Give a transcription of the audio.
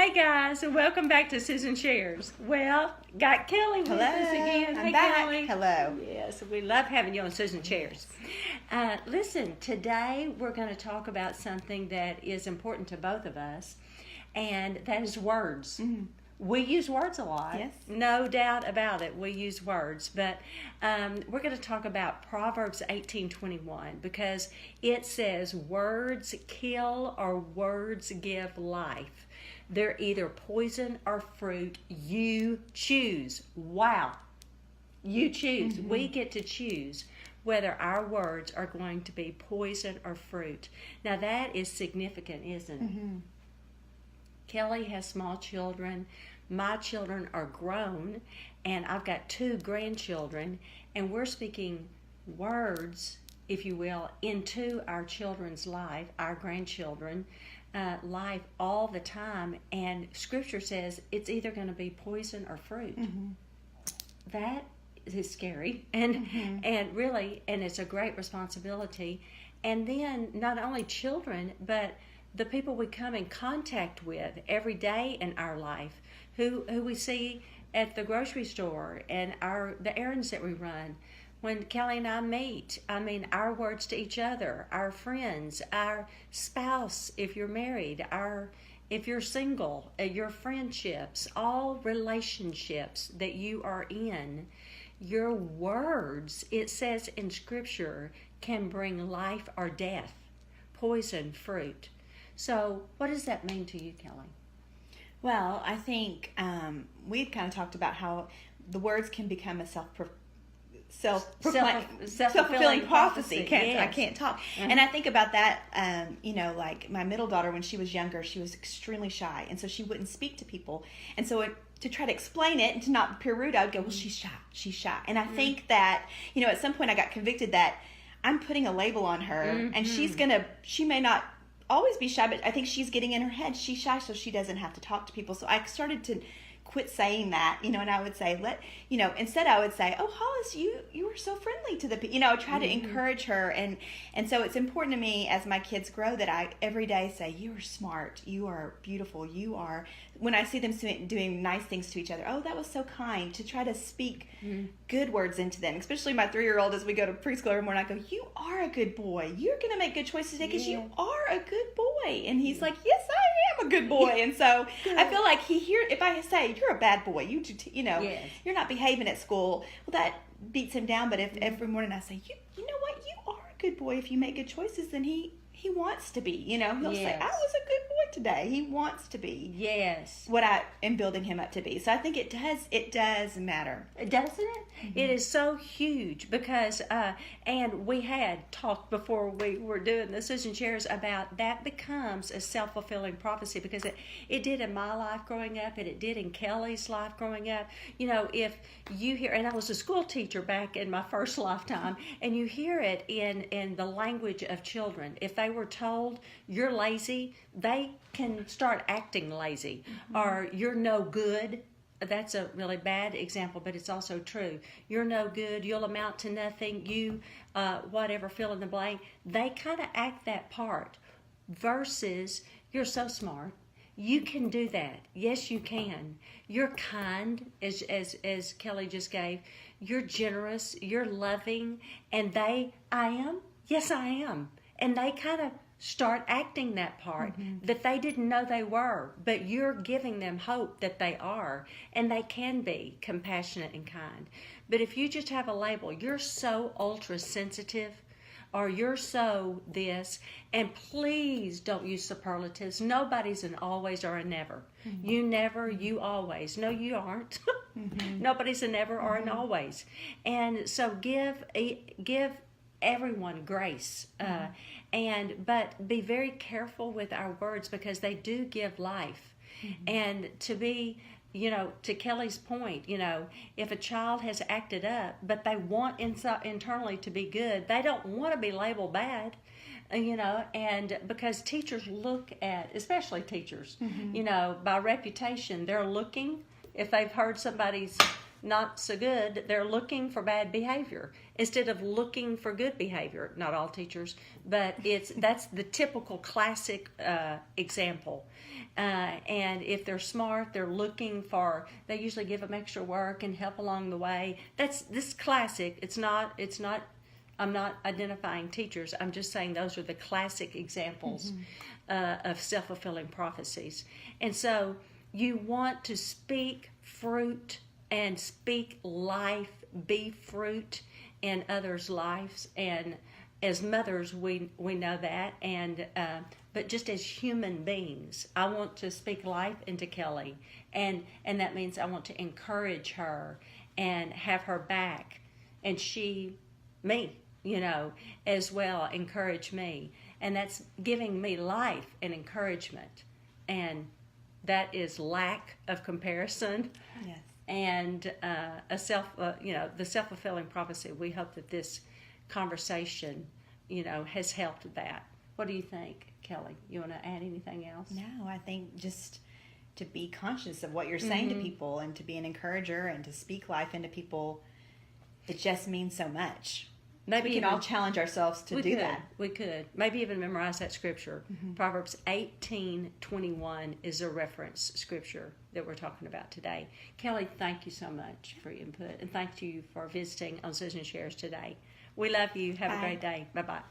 Hey guys, and welcome back to Susan Shares. Well, got Kelly with us again. I'm Hey back. Kelly. Hello. Yes, we love having you on Susan Shares. Listen, today we're going to talk about something that is important to both of us, and that is words. Mm-hmm. We use words a lot. Yes. No doubt about it. We use words. But we're going to talk about Proverbs 18:21 because it says words kill or words give life. They're either poison or fruit. You choose. Wow. You choose. Mm-hmm. We get to choose whether our words are going to be poison or fruit. Now that is significant, isn't it? Mm-hmm. Kelly has small children. My children are grown, and I've got 2 grandchildren, and we're speaking words, if you will, into our children's life, our grandchildren, life all the time. And Scripture says it's either going to be poison or fruit. Mm-hmm. That is scary, and Mm-hmm. and really, and it's a great responsibility. And then not only children, but the people we come in contact with every day in our life, who we see at the grocery store, and the errands that we run. When Kelly and I meet, I mean, our words to each other, our friends, our spouse, if you're married, if you're single, your friendships, all relationships that you are in, your words, it says in Scripture, can bring life or death, poison, fruit. So what does that mean to you, Kelly? Well, I think we've kind of talked about how the words can become a self-fulfilling prophecy. Yes. I can't talk. And I think about that, like my middle daughter, when she was younger, she was extremely shy. And so she wouldn't speak to people. And so to try to explain it and to not appear rude, I would go, well, she's shy. And I think that, at some point I got convicted that I'm putting a label on her, and she may not always be shy, but I think she's getting in her head she's shy, so she doesn't have to talk to people. So I started to quit saying that, and I would say, instead I would say, oh, Hollis, you were so friendly to the people, try to encourage her. And so it's important to me as my kids grow that I every day say, you are smart, you are beautiful, you are, when I see them doing nice things to each other, oh, that was so kind, to try to speak good words into them, especially my 3-year-old. As we go to preschool every morning, I go, you are a good boy, you're going to make good choices today because you are a good boy. And he's like, yes, I am a good boy. And so I feel like if I say, you're a bad boy, Yes. you're not behaving at school, well, that beats him down. But if every morning I say, you know what, you are a good boy, if you make good choices, then he wants to be, he'll say, I was a good boy today. He wants to be what I am building him up to be. So I think it does matter. Doesn't it? Mm-hmm. It is so huge because, and we had talked before we were doing the Susan Shares about that becomes a self-fulfilling prophecy, because it did in my life growing up, and it did in Kelly's life growing up. If you hear, and I was a school teacher back in my first lifetime, and you hear it in the language of children. If they were told you're lazy, they can start acting lazy. Or you're no good. That's a really bad example, but it's also true. You're no good, you'll amount to nothing, you whatever, fill in the blank. They kind of act that part versus you're so smart, you can do that. Yes, you can. You're kind, as Kelly just gave. You're generous, you're loving, and I am. Yes, I am. And they kind of start acting that part that they didn't know they were, but you're giving them hope that they are, and they can be compassionate and kind. But if you just have a label, you're so ultra sensitive, or you're so this, and please don't use superlatives. Nobody's an always or a never. You never, you always. No, you aren't. Nobody's a never or an always. And so give everyone grace, but be very careful with our words, because they do give life. And to be, to Kelly's point, if a child has acted up, but they want internally to be good, they don't want to be labeled bad, and because teachers look at, especially teachers, by reputation, they're looking. If they've heard somebody's not so good. They're looking for bad behavior instead of looking for good behavior. Not all teachers, but that's the typical classic example. And if they're smart, they're looking for. They usually give them extra work and help along the way. That's this classic. It's not. I'm not identifying teachers. I'm just saying those are the classic examples of self-fulfilling prophecies. And so you want to speak fruit and speak life, be fruit in others' lives. And as mothers, we know that. And but just as human beings, I want to speak life into Kelly, and that means I want to encourage her and have her back, and she, me, as well, encourage me. And that's giving me life and encouragement. And that is lack of comparison. Yes. And the self-fulfilling prophecy. We hope that this conversation, has helped that. What do you think, Kelly? You want to add anything else? No, I think just to be conscious of what you're saying to people and to be an encourager and to speak life into people, it just means so much. Maybe we can all challenge ourselves to do that. We could. Maybe even memorize that scripture. Proverbs 18:21 is a reference scripture that we're talking about today. Kelly, thank you so much for your input, and thank you for visiting on Susan Shares today. We love you. Have a great day. Bye-bye.